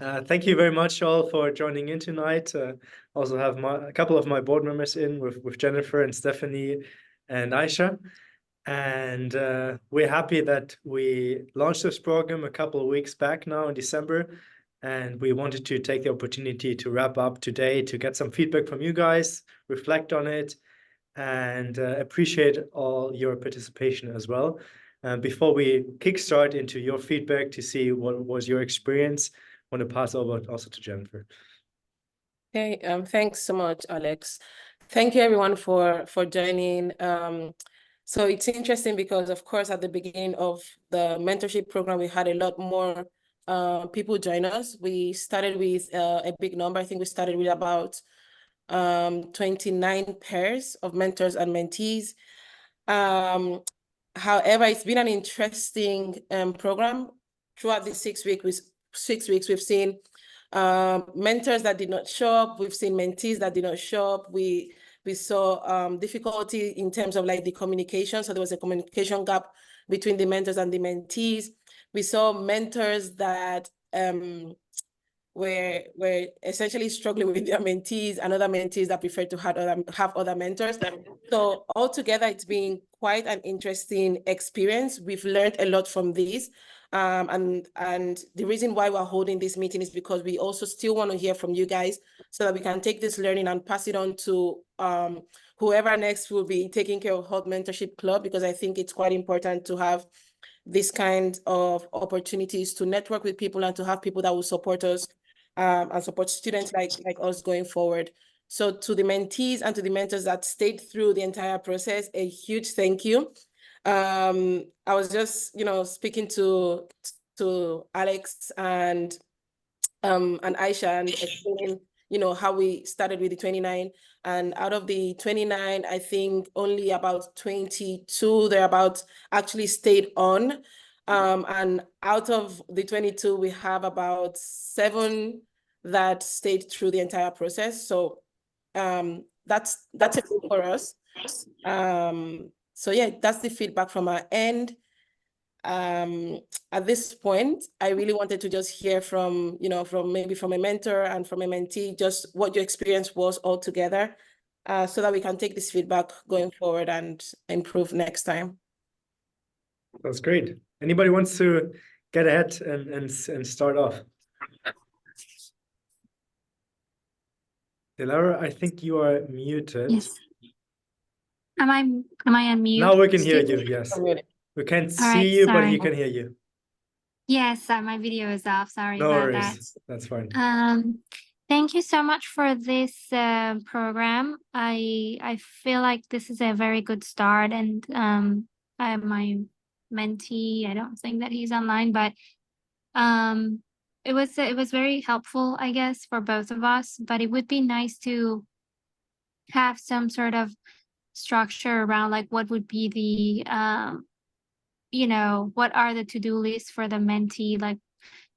Thank you very much all for joining in tonight. Also have a couple of my board members in with Jennifer and Stephanie and Aisha. And we're happy that we launched this program a couple of weeks back now in December. And we wanted to take the opportunity to wrap up today to get some feedback from you guys, reflect on it, and appreciate all your participation as well. Before we kickstart into your feedback to see what was your experience, I want to pass over also to Jennifer. Okay, thanks so much, Alex. Thank you everyone for joining. So it's interesting because, of course, at the beginning of the mentorship program, we had a lot more people join us. We started with a big number. I think we started with about 29 pairs of mentors and mentees. However, it's been an interesting program. Throughout the 6 weeks, we've seen mentors that did not show up. We've seen mentees that did not show up. We saw difficulty in terms of like the communication. So there was a communication gap between the mentors and the mentees. We saw mentors that were essentially struggling with their mentees and other mentees that prefer to have other mentors. So altogether, it's been quite an interesting experience. We've learned a lot from this. And the reason why we're holding this meeting is because we also still want to hear from you guys so that we can take this learning and pass it on to whoever next will be taking care of HULT Mentorship Club, because I think it's quite important to have this kind of opportunities to network with people and to have people that will support us and support students like us going forward. So to the mentees and to the mentors that stayed through the entire process, a huge thank you. I was just, speaking to Alex and Aisha and explaining, how we started with the 29, and out of the 29, I think only about 22 thereabouts actually stayed on. And out of the 22, we have about 7 that stayed through the entire process. So that's a good for us. So yeah, that's the feedback from our end. At this point, I really wanted to just hear from, maybe from a mentor and from a mentee, just what your experience was altogether, so that we can take this feedback going forward and improve next time. That's great. Anybody wants to get ahead and start off? Delara, I think you are muted. Yes. Am I unmuted? Now we can hear you, yes. We can't see you, but you can hear you. Yes, my video is off. Sorry No about worries. That's fine. Thank you so much for this program. I feel like this is a very good start, and my mentee, I don't think that he's online, but it was very helpful, I guess, for both of us. But it would be nice to have some sort of structure around like what would be the what are the to-do lists for the mentee? Like,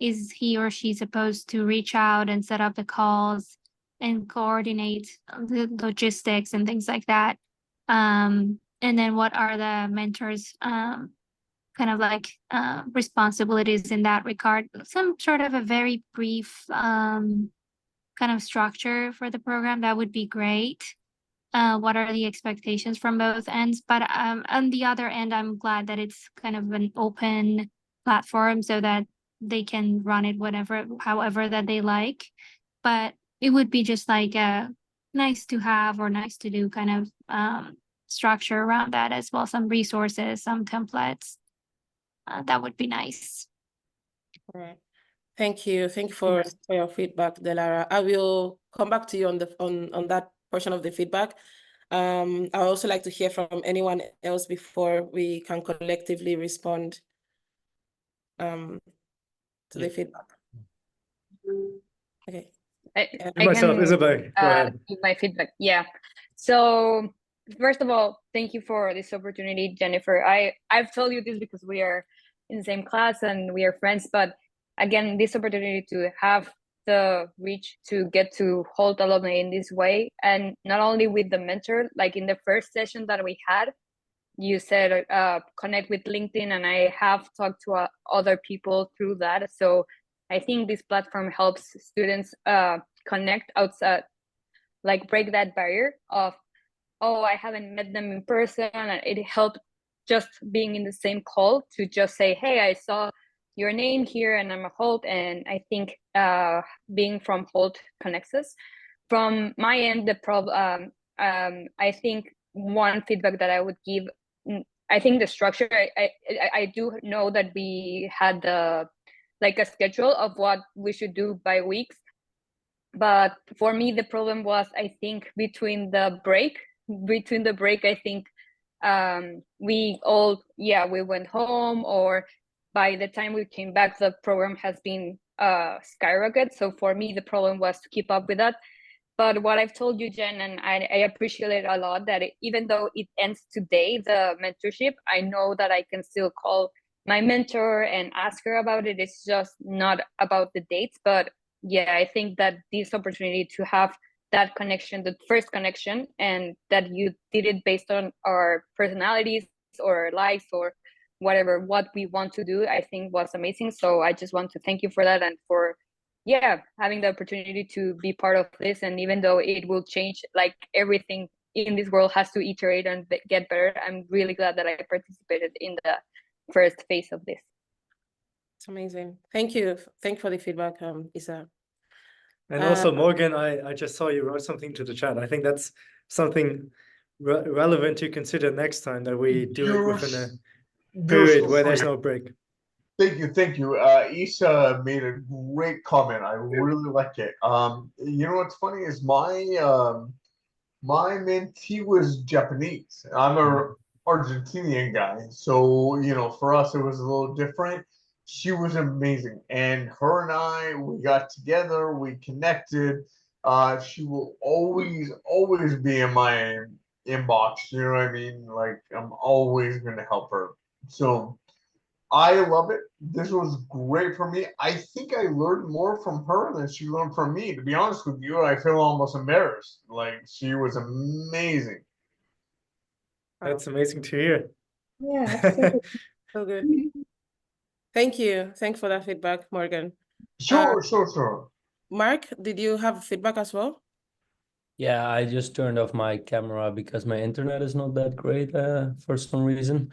is he or she supposed to reach out and set up the calls and coordinate the logistics and things like that? And then what are the mentors' kind of like responsibilities in that regard? Some sort of a very brief kind of structure for the program, that would be great. What are the expectations from both ends? But on the other end, I'm glad that it's kind of an open platform so that they can run it however that they like. But it would be just like a nice to have or nice to do kind of structure around that as well. Some resources, some templates. That would be nice. All right. Thank you. Thank you for your feedback, Delara. I will come back to you on that portion of the feedback. I would also like to hear from anyone else before we can collectively respond to the feedback. Okay. I myself, can, Isabel, go ahead. give my feedback. Yeah. So first of all, thank you for this opportunity, Jennifer. I've told you this because we are in the same class and we are friends, but again, this opportunity to have the reach to get to HULT alumni in this way, and not only with the mentor, like in the first session that we had, you said connect with LinkedIn, and I have talked to other people through that. So I think this platform helps students connect outside, like break that barrier of, oh, I haven't met them in person. And it helped just being in the same call to just say, hey, I saw your name here and I'm a HULT. And I think being from HULT connects us. From my end, the problem, I think one feedback that I would give, I think the structure, I do know that we had like a schedule of what we should do by weeks. But for me, the problem was, I think, between the break, I think we went home, or by the time we came back, the program has been skyrocketed. So for me, the problem was to keep up with that. But what I've told you, Jen, and I appreciate it a lot, that even though it ends today, the mentorship, I know that I can still call my mentor and ask her about it. It's just not about the dates. But yeah, I think that this opportunity to have that connection, the first connection, and that you did it based on our personalities or lives or whatever, what we want to do, I think was amazing. So I just want to thank you for that, and for having the opportunity to be part of this. And even though it will change, like everything in this world has to iterate and get better, I'm really glad that I participated in the first phase of this. It's amazing. Thank you. Thank you for the feedback, Isa. And also, Morgan, I just saw you wrote something to the chat. I think that's something relevant to consider next time, that we do it within a period where there's no break. Thank you. Isa made a great comment. I really like it. You know what's funny is my mentee was Japanese. I'm a Argentinian guy, so you know, for us it was a little different. She was amazing, and her and I, we got together, we connected. She will always be in my inbox. You know what I mean? Like, I'm always gonna help her. So I love it. This was great for me. I think I learned more from her than she learned from me. To be honest with you, I feel almost embarrassed. Like, she was amazing. That's amazing to hear. Yeah, So good. Thank you. Thanks for that feedback, Morgan. Sure. Mark, did you have feedback as well? Yeah, I just turned off my camera because my internet is not that great for some reason.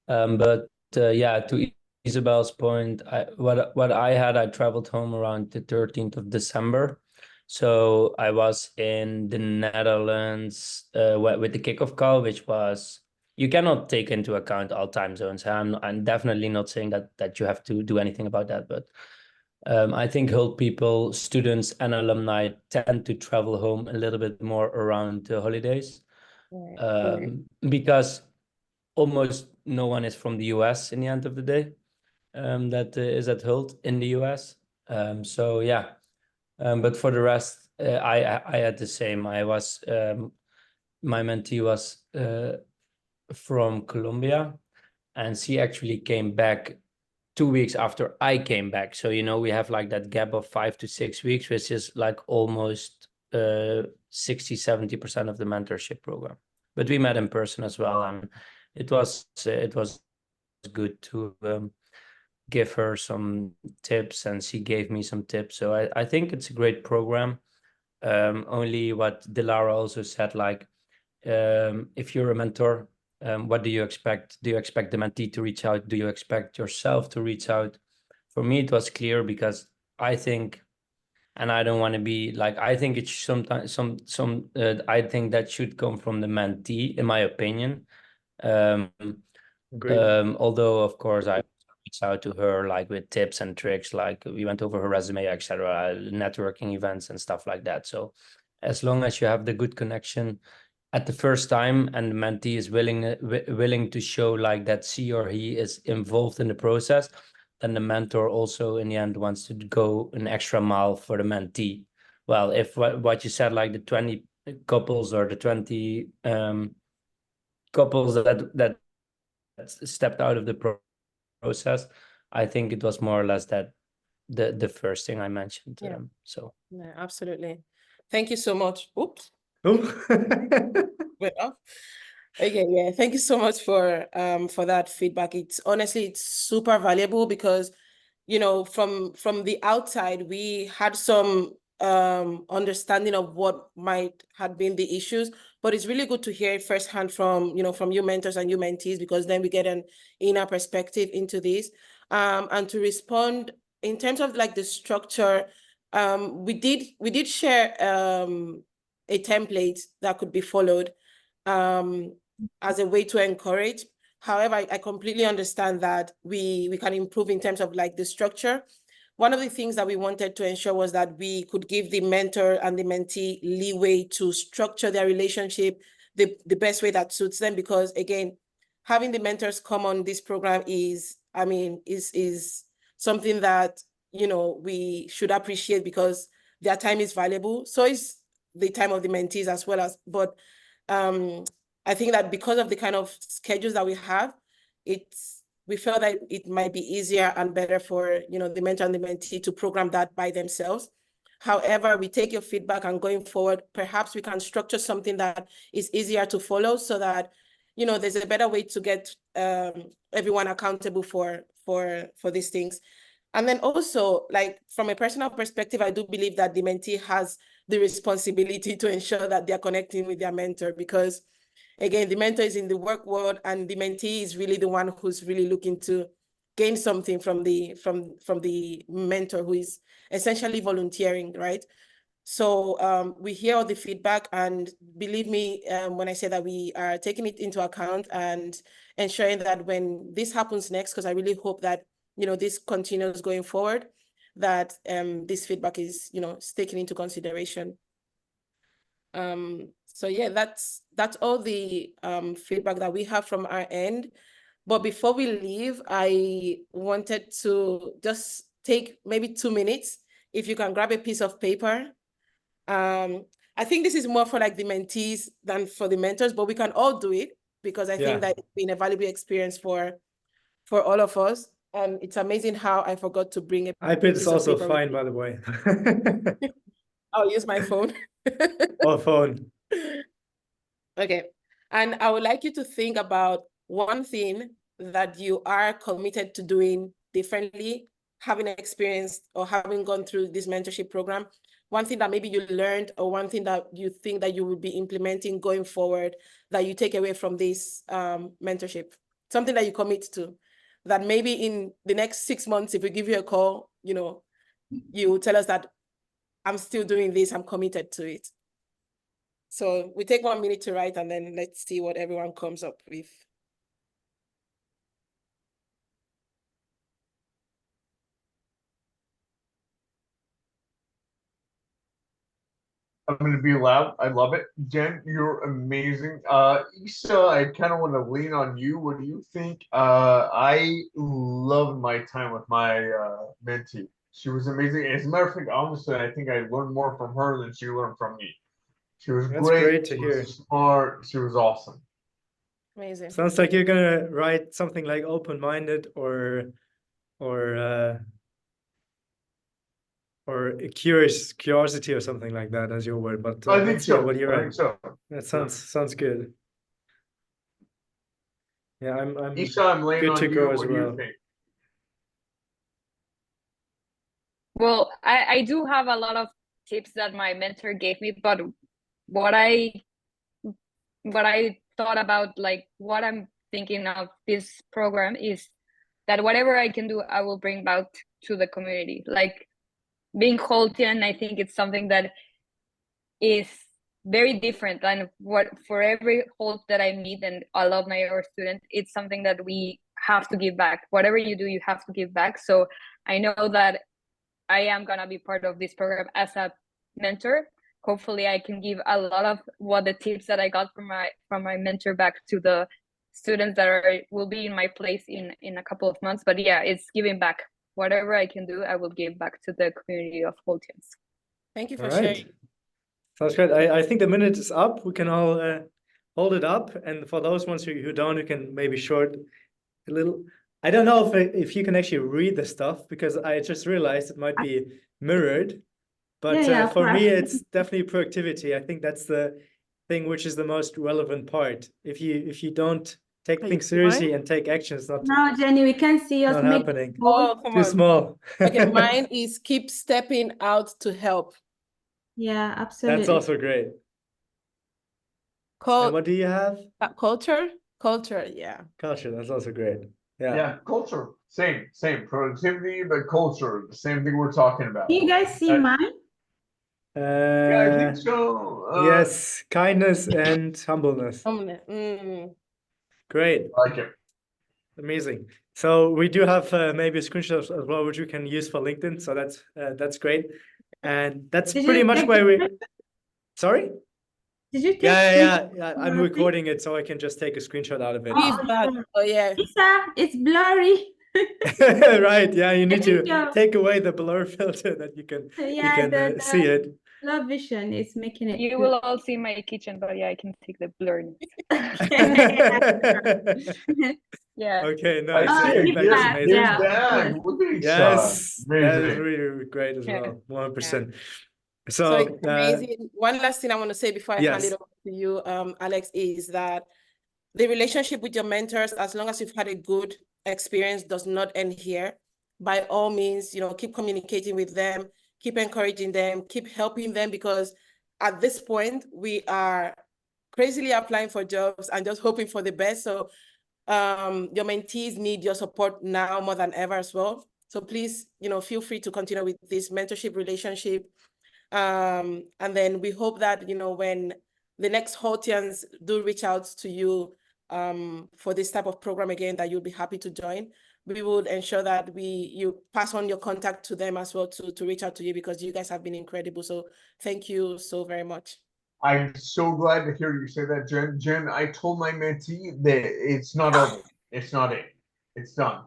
But yeah, to Isabel's point, I traveled home around the 13th of December. So I was in the Netherlands with the kickoff call, which was, you cannot take into account all time zones. I'm definitely not saying that you have to do anything about that, but I think HULT people, students and alumni tend to travel home a little bit more around the holidays, because almost no one is from the US in the end of the day, that is at HULT in the US. So yeah, but for the rest, I had the same. I was my mentee was from Colombia, and she actually came back 2 weeks after I came back. So, you know, we have like that gap of 5 to 6 weeks, which is like almost 60-70% of the mentorship program. But we met in person as well, and it was good to give her some tips, and she gave me some tips. So I think it's a great program. Only what Dilara also said, like, if you're a mentor, what do you expect? Do you expect the mentee to reach out? Do you expect yourself to reach out? For me, it was clear, because I think, and I don't want to be like, I think it's sometimes I think that should come from the mentee, in my opinion. Although of course I reached out to her like with tips and tricks, like we went over her resume, etc., networking events and stuff like that. So as long as you have the good connection at the first time, and the mentee is willing to show like that she or he is involved in the process, then the mentor also in the end wants to go an extra mile for the mentee. Well, if what you said, like the 20 couples or the 20 couples that stepped out of the process, I think it was more or less that the first thing I mentioned. Yeah. So Yeah, absolutely. Thank you so much. Oops. Oh. Went off. Okay, yeah. Thank you so much for that feedback. It's honestly, it's super valuable, because you know, from the outside, we had some understanding of what might have been the issues, but it's really good to hear it firsthand from, you know, from you mentors and you mentees, because then we get an inner perspective into this. And to respond in terms of like the structure, we did share a template that could be followed as a way to encourage. However, I completely understand that we can improve in terms of like the structure. One of the things that we wanted to ensure was that we could give the mentor and the mentee leeway to structure their relationship the best way that suits them, because again, having the mentors come on this program is, I mean, is something that, you know, we should appreciate, because their time is valuable. So is the time of the mentees as well as, but I think that because of the kind of schedules that we have, we felt that it might be easier and better for, you know, the mentor and the mentee to program that by themselves. However, we take your feedback, and going forward, perhaps we can structure something that is easier to follow, so that, you know, there's a better way to get everyone accountable for these things. And then also, like, from a personal perspective, I do believe that the mentee has the responsibility to ensure that they're connecting with their mentor, because again, the mentor is in the work world, and the mentee is really the one who's really looking to gain something from the mentor, who is essentially volunteering, right? So we hear all the feedback, and believe me, when I say that we are taking it into account and ensuring that when this happens next, because I really hope that, you know, this continues going forward, that this feedback is, you know, taken into consideration. So yeah, that's all the feedback that we have from our end. But before we leave, I wanted to just take maybe 2 minutes. If you can grab a piece of paper. I think this is more for like the mentees than for the mentors, but we can all do it, because I think that it's been a valuable experience for all of us. And it's amazing how I forgot to bring a iPad is piece of also paper fine, with by the way. me. I'll use my phone. Or phone. Okay. And I would like you to think about one thing that you are committed to doing differently, having experienced or having gone through this mentorship program. One thing that maybe you learned, or one thing that you think that you will be implementing going forward, that you take away from this mentorship, something that you commit to, that maybe in the next 6 months, if we give you a call, you know, you will tell us that I'm still doing this, I'm committed to it. So we take 1 minute to write, and then let's see what everyone comes up with. I'm going to be loud. I love it. Jen, you're amazing. Aisha, I kind of want to lean on you. What do you think? I loved my time with my mentee. She was amazing. As a matter of fact, honestly, I think I learned more from her than she learned from me. She was That's great. great to She hear. was smart. She was awesome. Amazing. Sounds like you're gonna write something like open-minded or a curiosity or something like that as your word. But I think let's hear so. what you I write. think so. That sounds good. Yeah, I'm Aisha, I'm laying good on to you. go as What do you well. think? Well, I do have a lot of tips that my mentor gave me, but what I thought about, like what I'm thinking of this program, is that whatever I can do, I will bring back to the community. Like being HULTian, I think it's something that is very different than what, for every HULT that I meet and a lot of my other students, it's something that we have to give back. Whatever you do, you have to give back. So I know that I am gonna be part of this program as a mentor. Hopefully I can give a lot of what the tips that I got from my mentor back to the students that will be in my place in a couple of months. But yeah, it's giving back. Whatever I can do, I will give back to the community of HULTians. Thank you for All right. sharing. Sounds good. I think the minute is up. We can all hold it up, and for those ones who don't, you can maybe short a little. I don't know if you can actually read the stuff, because I just realized it might be mirrored. But for me, it's definitely productivity. I think that's the thing which is the most relevant part. If you don't take Are you things seriously fine? and take action. It's not No, Jenny, we can see us not make happening. Oh, come Too on. small. Okay, mine is keep stepping out to help. Yeah, absolutely. That's also great. And what do you have? Culture? Culture, yeah. Culture. That's also great. Yeah. Yeah, culture. Same. Productivity, but culture. The same thing we're talking about. Do you guys see mine? Yeah, I think so. Yes, kindness and humbleness. Great. I like it. Amazing. So we do have maybe a screenshot as well, which we can use for LinkedIn. So that's great. And that's Did pretty you much take where a we. screenshot? Sorry? Did you take Yeah. screenshot I'm of it? recording it, so I can just take a screenshot out of it. Please, bad. Oh, yeah. Lisa, it's blurry. Right. Yeah, you need think to you're- take away the blur filter that you can Yeah, see it. Blur vision is making it. You will all see my kitchen, but yeah, I can take the blurriness. Yeah. Okay, nice. I see I it. think that's Yeah, amazing. yeah. Back. Look at Aisha. Yes, that is Amazing. really great as Yeah. well. 100%. So So, it's amazing. One last thing I want to say before I hand yes. it over to you, Alex, is that the relationship with your mentors, as long as you've had a good experience, does not end here. By all means, keep communicating with them, keep encouraging them, keep helping them, because at this point, we are crazily applying for jobs and just hoping for the best. So your mentees need your support now more than ever as well. So please, feel free to continue with this mentorship relationship. And then we hope that, when the next HULTians do reach out to you for this type of program again, that you'll be happy to join. We would ensure that you pass on your contact to them as well to reach out to you, because you guys have been incredible. So thank you so very much. I'm so glad to hear you say that, Jen. Jen, I told my mentee that it's not over. It's not it. It's done.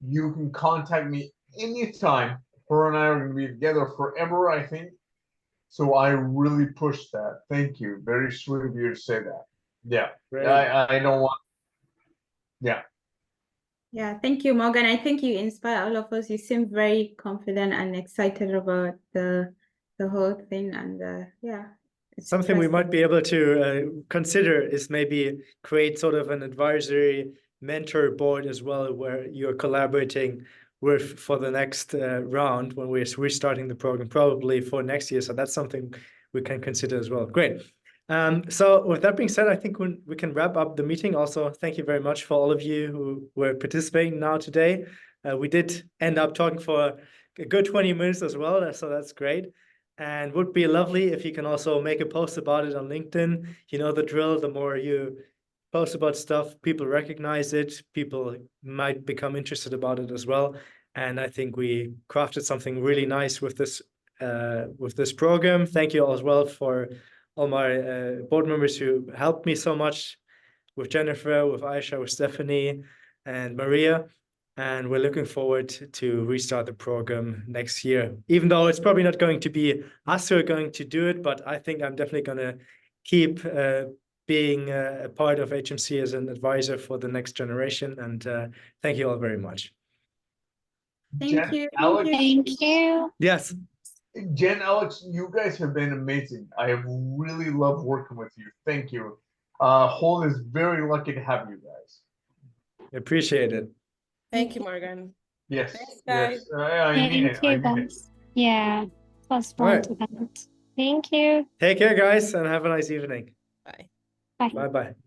You can contact me anytime. Her and I are going to be together forever, I think. So I really push that. Thank you. Very sweet of you to say that. Yeah. Great. I don't want. Yeah. Yeah, thank you, Morgan. I think you inspire all of us. You seem very confident and excited about the whole thing, and yeah. Something we might be able to consider is maybe create sort of an advisory mentor board as well, where you're collaborating with for the next round when we're restarting the program, probably for next year. So that's something we can consider as well. Great. So with that being said, I think we can wrap up the meeting. Also, thank you very much for all of you who were participating now today. We did end up talking for a good 20 minutes as well, so that's great. And would be lovely if you can also make a post about it on LinkedIn. You know the drill. The more you post about stuff, people recognize it, people might become interested about it as well. And I think we crafted something really nice with this program. Thank you all as well for all my board members who helped me so much, with Jennifer, with Aisha, with Stephanie, and Maria. And we're looking forward to restart the program next year, even though it's probably not going to be us who are going to do it, but I think I'm definitely going to keep being a part of HMC as an advisor for the next generation. And thank you all very much. Thank you. Alex, Thank you. Yes. Jen, Alex, you guys have been amazing. I have really loved working with you. Thank you. HULT is very lucky to have you guys. Appreciate it. Thank you, Morgan. Yes. Thanks, guys. Yes. I mean it. Thank you, I mean it. guys. Yeah, it was All fun right. to that. Thank you. Take care, guys, and have a nice evening. Bye. Bye. Bye-bye.